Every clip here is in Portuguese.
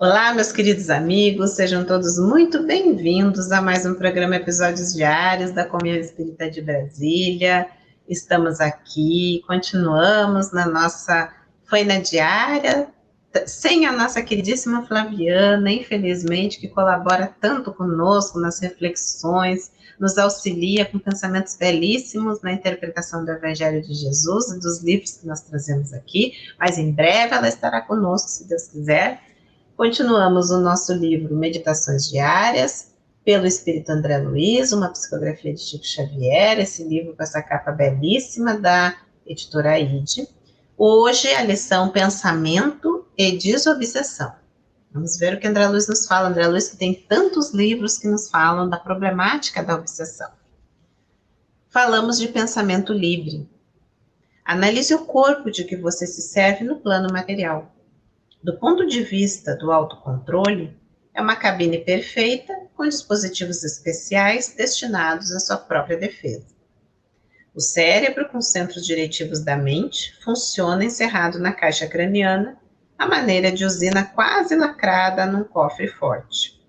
Olá, meus queridos amigos, sejam todos muito bem-vindos a mais um programa Episódios Diários da Comunhão Espírita de Brasília. Estamos aqui, continuamos na nossa faina diária, sem a nossa queridíssima Flaviana, infelizmente, que colabora tanto conosco nas reflexões, nos auxilia com pensamentos belíssimos na interpretação do Evangelho de Jesus e dos livros que nós trazemos aqui, mas em breve ela estará conosco, se Deus quiser. Continuamos o nosso livro Meditações Diárias, pelo Espírito André Luiz, uma psicografia de Chico Xavier, esse livro com essa capa belíssima da editora Aide. Hoje a lição Pensamento e Desobsessão. Vamos ver o que André Luiz nos fala. André Luiz que tem tantos livros que nos falam da problemática da obsessão. Falamos de pensamento livre. Analise o corpo de que você se serve no plano material. Do ponto de vista do autocontrole, é uma cabine perfeita com dispositivos especiais destinados à sua própria defesa. O cérebro, com centros diretivos da mente, funciona encerrado na caixa craniana, à maneira de usina quase lacrada num cofre forte.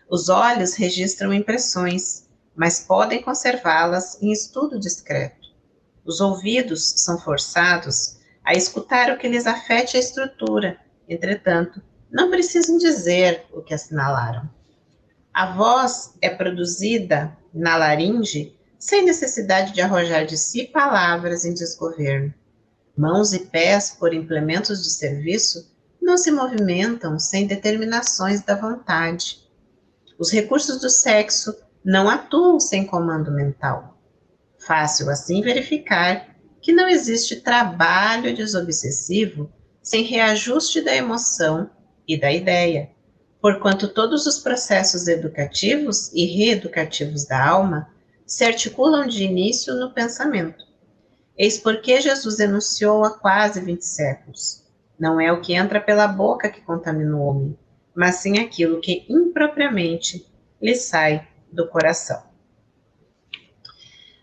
Os olhos registram impressões, mas podem conservá-las em estudo discreto. Os ouvidos são forçados a escutar o que lhes afete a estrutura. Entretanto, não precisam dizer o que assinalaram. A voz é produzida na laringe sem necessidade de arrojar de si palavras em desgoverno. Mãos e pés, por implementos de serviço, não se movimentam sem determinações da vontade. Os recursos do sexo não atuam sem comando mental. Fácil assim verificar que não existe trabalho desobsessivo sem reajuste da emoção e da ideia, porquanto todos os processos educativos e reeducativos da alma se articulam de início no pensamento. Eis porque Jesus enunciou há quase 20 séculos. Não é o que entra pela boca que contamina o homem, mas sim aquilo que impropriamente lhe sai do coração.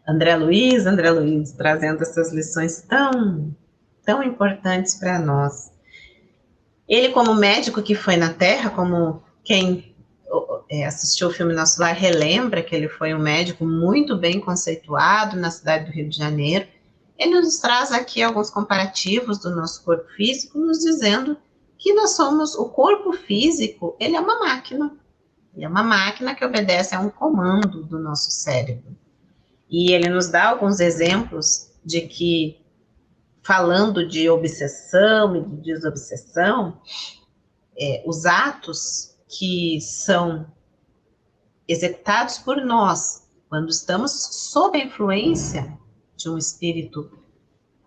André Luiz, trazendo essas lições tão importantes para nós. Ele, como médico que foi na Terra, como quem assistiu o filme Nosso Lar relembra que ele foi um médico muito bem conceituado na cidade do Rio de Janeiro, ele nos traz aqui alguns comparativos do nosso corpo físico, nos dizendo que nós somos, o corpo físico, ele é uma máquina. Ele é uma máquina que obedece a um comando do nosso cérebro. E ele nos dá alguns exemplos de que, falando de obsessão e de desobsessão, os atos que são executados por nós, quando estamos sob a influência de um espírito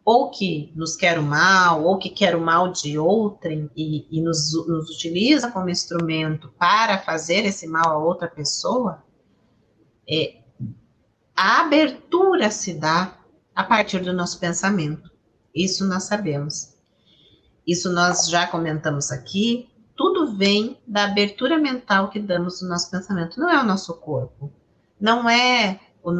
ou que nos quer o mal, ou que quer o mal de outrem e nos utiliza como instrumento para fazer esse mal a outra pessoa, a abertura se dá a partir do nosso pensamento. Isso nós sabemos. Isso nós já comentamos aqui. Tudo vem da abertura mental que damos no nosso pensamento. Não é o nosso corpo. Não é os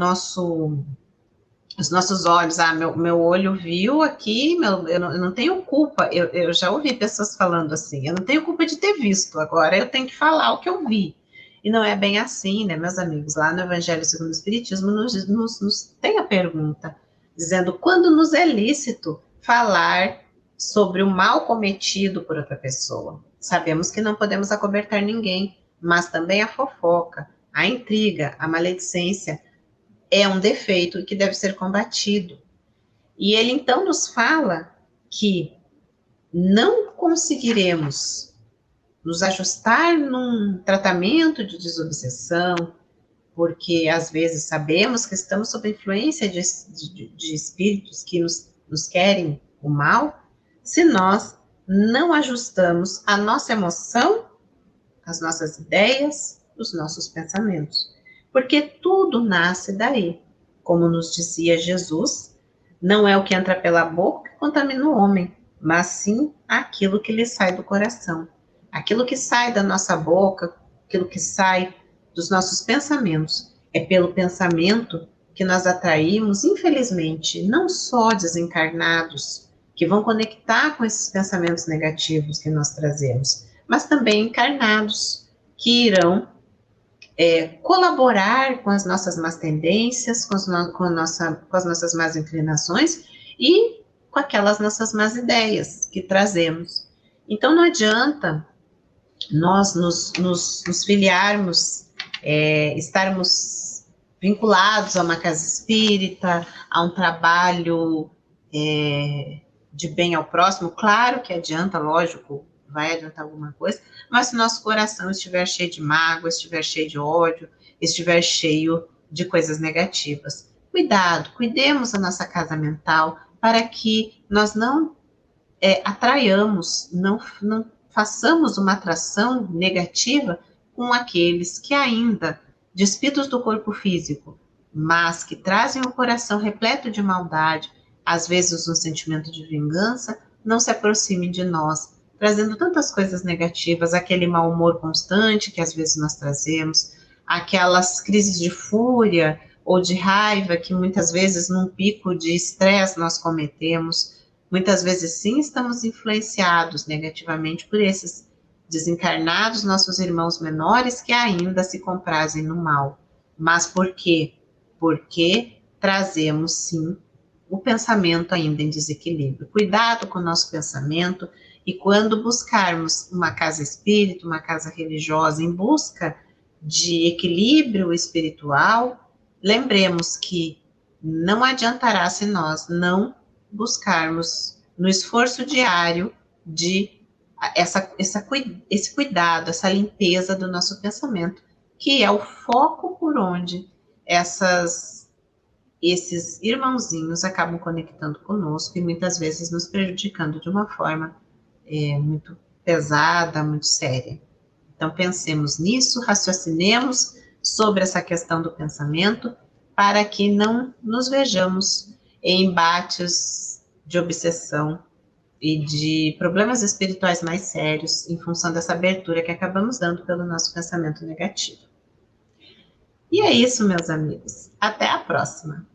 nossos olhos. Meu olho viu aqui, eu não tenho culpa. Eu já ouvi pessoas falando assim, eu não tenho culpa de ter visto, agora eu tenho que falar o que eu vi. E não é bem assim, né, meus amigos? Lá no Evangelho segundo o Espiritismo nos tem a pergunta, dizendo quando nos é lícito falar sobre o mal cometido por outra pessoa. Sabemos que não podemos acobertar ninguém, mas também a fofoca, a intriga, a maledicência é um defeito que deve ser combatido. E ele então nos fala que não conseguiremos nos ajustar num tratamento de desobsessão, porque às vezes sabemos que estamos sob influência de espíritos que nos querem o mal, se nós não ajustamos a nossa emoção, as nossas ideias, os nossos pensamentos. Porque tudo nasce daí. Como nos dizia Jesus, não é o que entra pela boca que contamina o homem, mas sim aquilo que lhe sai do coração. Aquilo que sai da nossa boca, aquilo que sai dos nossos pensamentos. É pelo pensamento que nós atraímos, infelizmente, não só desencarnados, que vão conectar com esses pensamentos negativos que nós trazemos, mas também encarnados, que irão colaborar com as nossas más tendências, com as nossas más inclinações e com aquelas nossas más ideias que trazemos. Então, não adianta nós nos filiarmos, estarmos vinculados a uma casa espírita, a um trabalho de bem ao próximo. Claro que adianta, lógico, vai adiantar alguma coisa, mas se nosso coração estiver cheio de mágoa, estiver cheio de ódio, estiver cheio de coisas negativas. Cuidado, cuidemos a nossa casa mental para que nós não atraiamos, não façamos uma atração negativa com aqueles que ainda, despidos do corpo físico, mas que trazem o coração repleto de maldade, às vezes um sentimento de vingança, não se aproximem de nós, trazendo tantas coisas negativas, aquele mau humor constante que às vezes nós trazemos, aquelas crises de fúria ou de raiva que muitas vezes num pico de estresse nós cometemos. Muitas vezes sim estamos influenciados negativamente por esses desencarnados, nossos irmãos menores que ainda se comprazem no mal. Mas por quê? Porque trazemos sim o pensamento ainda em desequilíbrio. Cuidado com o nosso pensamento, e quando buscarmos uma casa espírita, uma casa religiosa em busca de equilíbrio espiritual, lembremos que não adiantará se nós não buscarmos no esforço diário de esse cuidado, essa limpeza do nosso pensamento, que é o foco por onde esses irmãozinhos acabam conectando conosco e muitas vezes nos prejudicando de uma forma muito pesada, muito séria. Então pensemos nisso, raciocinemos sobre essa questão do pensamento para que não nos vejamos em embates de obsessão e de problemas espirituais mais sérios em função dessa abertura que acabamos dando pelo nosso pensamento negativo. E é isso, meus amigos. Até a próxima!